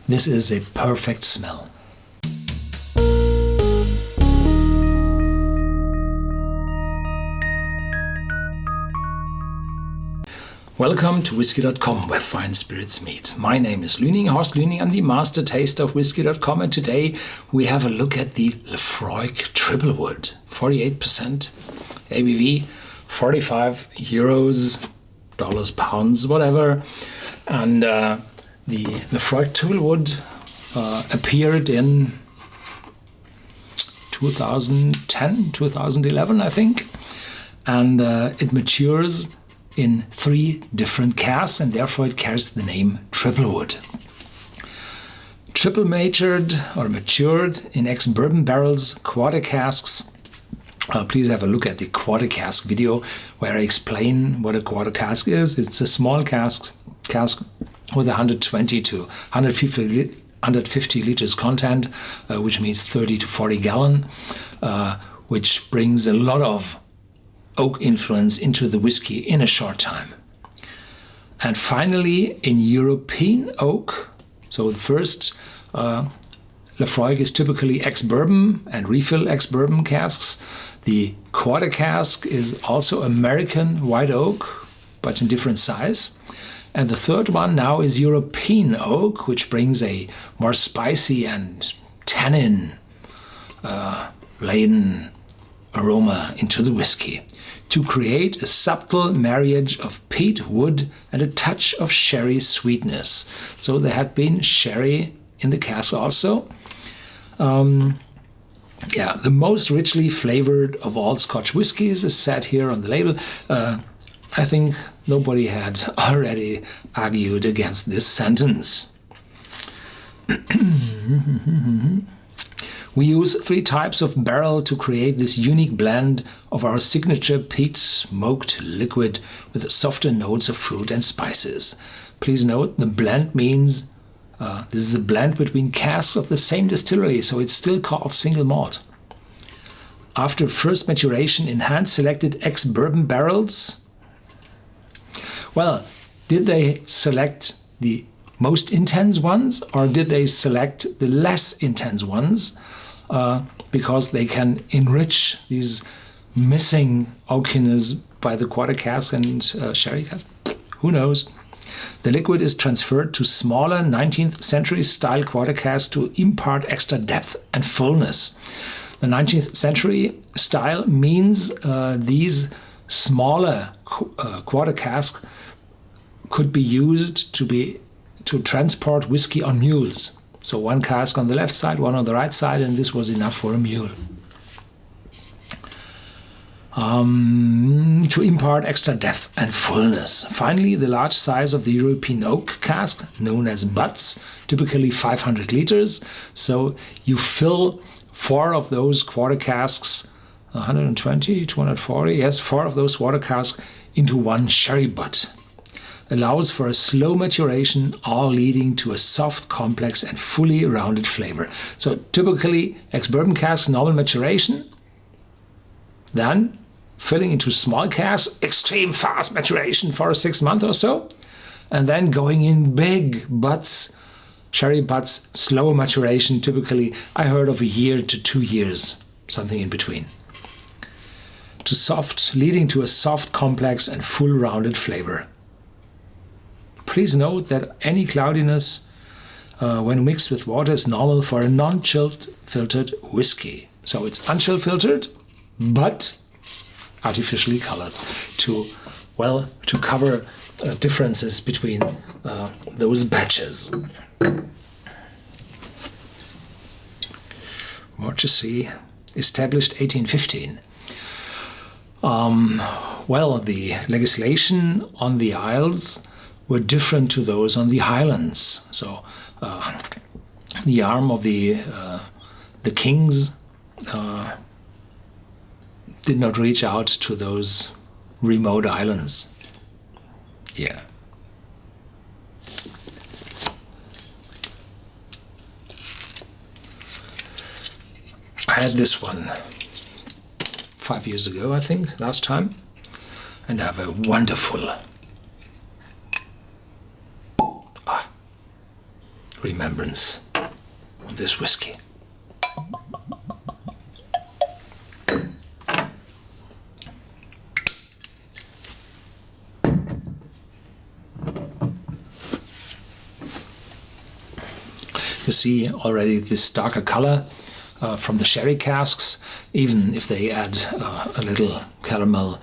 This is a perfect smell. Welcome to Whisky.com, where fine spirits meet. My name is Horst Lüning. I'm the master taster of Whisky.com, and today we have a look at the Laphroaig Triple Wood. 48% ABV, 45 euros, dollars, pounds, whatever. And the Laphroaig Triple Wood appeared in 2010, 2011, I think. And it matures in 3 different casks, and therefore it carries the name Triple Wood. Triple matured in ex-bourbon barrels, quarter casks. Please have a look at the quarter cask video where I explain what a quarter cask is. It's a small cask with 120 to 150 liters content, which means 30 to 40 gallon, which brings a lot of oak influence into the whiskey in a short time. And finally, in European oak, so the first Laphroaig is typically ex-bourbon and refill ex-bourbon casks. The quarter cask is also American white oak, but in different size. And the third one now is European oak, which brings a more spicy and tannin laden aroma into the whiskey, to create a subtle marriage of peat, wood, and a touch of sherry sweetness. So there had been sherry in the cask also. The most richly flavored of all Scotch whiskies is said here on the label. I think nobody had already argued against this sentence. We use 3 types of barrel to create this unique blend of our signature peat smoked liquid with softer notes of fruit and spices. Please note, the blend means this is a blend between casks of the same distillery, so it's still called single malt. After first maturation in hand-selected ex-bourbon barrels, well, did they select the most intense ones, or did they select the less intense ones? Because they can enrich these missing oakiness by the quarter cask and sherry cask. Who knows? The liquid is transferred to smaller 19th century style quarter casks to impart extra depth and fullness. The 19th century style means these smaller quarter casks could be used to transport whiskey on mules. So 1 cask on the left side, 1 on the right side, and this was enough for a mule. To impart extra depth and fullness. Finally, the large size of the European oak cask, known as butts, typically 500 liters. So you fill 4 of those quarter casks, 120, 240, yes, 4 of those quarter casks into 1 sherry butt. Allows for a slow maturation, all leading to a soft, complex, and fully rounded flavor. So typically, ex-bourbon casks, normal maturation, then filling into small casks, extreme fast maturation for 6 months or so, and then going in big butts, sherry butts, slower maturation, typically, I heard of 1 year to 2 years, something in between. Leading to a soft, complex, and full rounded flavor. Please note that any cloudiness when mixed with water is normal for a non-chilled filtered whiskey. So it's unchill filtered, but artificially colored to cover differences between those batches. More to see. Established 1815. The legislation on the Isles were different to those on the Highlands. So the arm of the kings did not reach out to those remote islands. Yeah. I had this one 5 years ago, I think, last time, and I have a wonderful remembrance of this whiskey. You see already this darker color from the sherry casks. Even if they add a little caramel,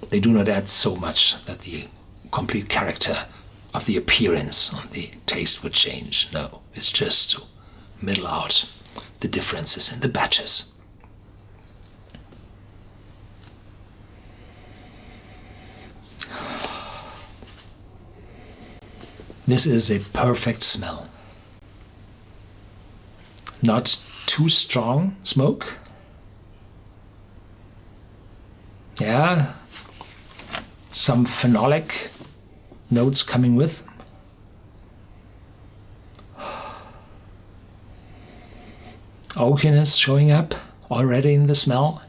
they do not add so much that the complete character of the appearance on the taste would change. No, it's just to middle out the differences in the batches. This is a perfect smell. Not too strong smoke. Yeah, some phenolic notes coming with. Oakiness showing up already in the smell.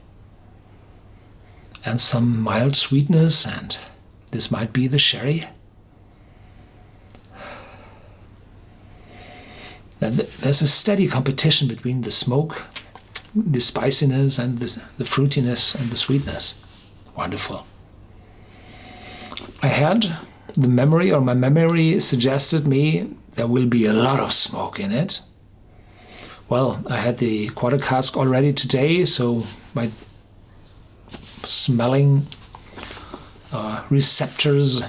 And some mild sweetness, and this might be the sherry. There's a steady competition between the smoke, the spiciness, and the fruitiness and the sweetness. Wonderful. I had the memory, or my memory suggested me there will be a lot of smoke in it. Well, I had the quarter cask already today, so my smelling receptors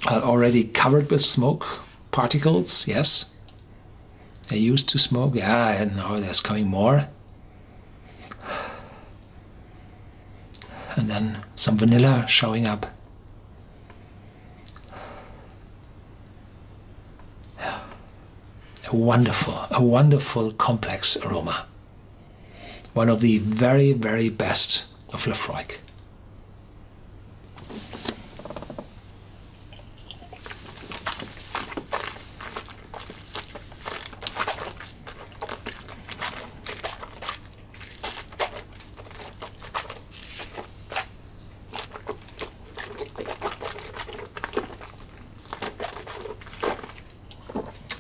are already covered with smoke particles, yes. I used to smoke, yeah, and now there's coming more. And then some vanilla showing up. A wonderful complex aroma. One of the very, very best of Laphroaig.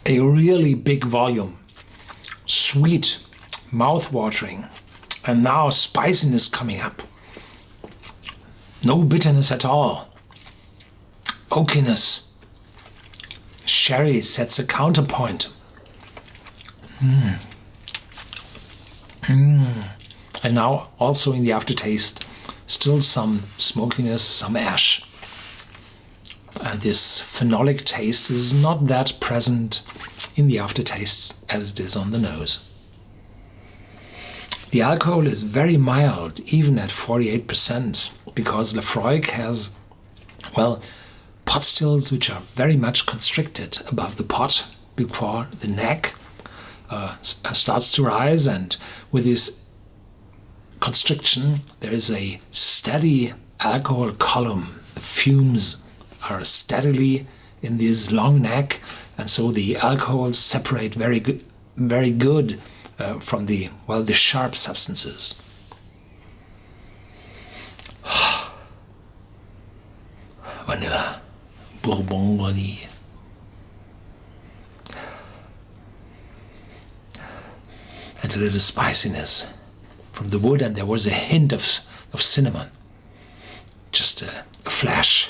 A really big volume, sweet, mouth-watering, and now spiciness coming up. No bitterness at all. Oakiness. Sherry sets a counterpoint. And now also in the aftertaste, still some smokiness, some ash. And this phenolic taste is not that present in the aftertaste as it is on the nose. The alcohol is very mild, even at 48%, because Laphroaig has, well, pot stills which are very much constricted above the pot before the neck starts to rise, and with this constriction there is a steady alcohol column. The fumes are steadily in this long neck, and so the alcohols separate very good from the sharp substances. Vanilla, bourbon vanille. And a little spiciness from the wood, and there was a hint of cinnamon. Just a flash.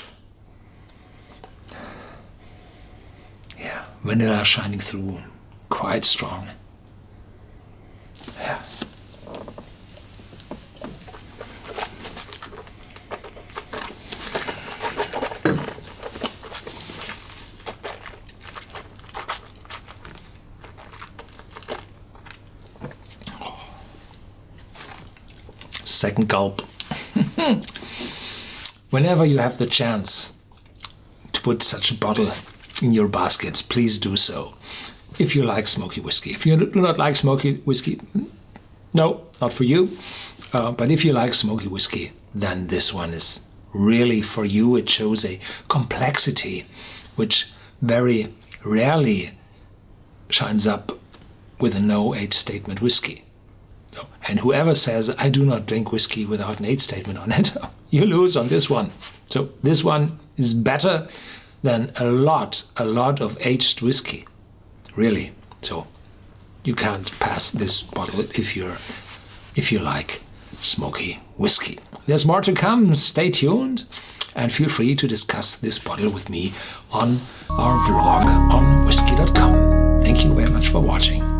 Yeah, vanilla shining through, quite strong. Yeah. Second gulp. Whenever you have the chance to put such a bottle in your basket, please do so. If you like smoky whiskey. If you do not like smoky whiskey, no, not for you. But if you like smoky whiskey, then this one is really for you. It shows a complexity which very rarely shines up with a no age statement whiskey. And whoever says, I do not drink whiskey without an age statement on it, you lose on this one. So this one is better than a lot of aged whiskey. really. So you can't pass this bottle if you like smoky whiskey. There's more to come. Stay tuned and feel free to discuss this bottle with me on our vlog on Whisky.com. Thank you very much for watching.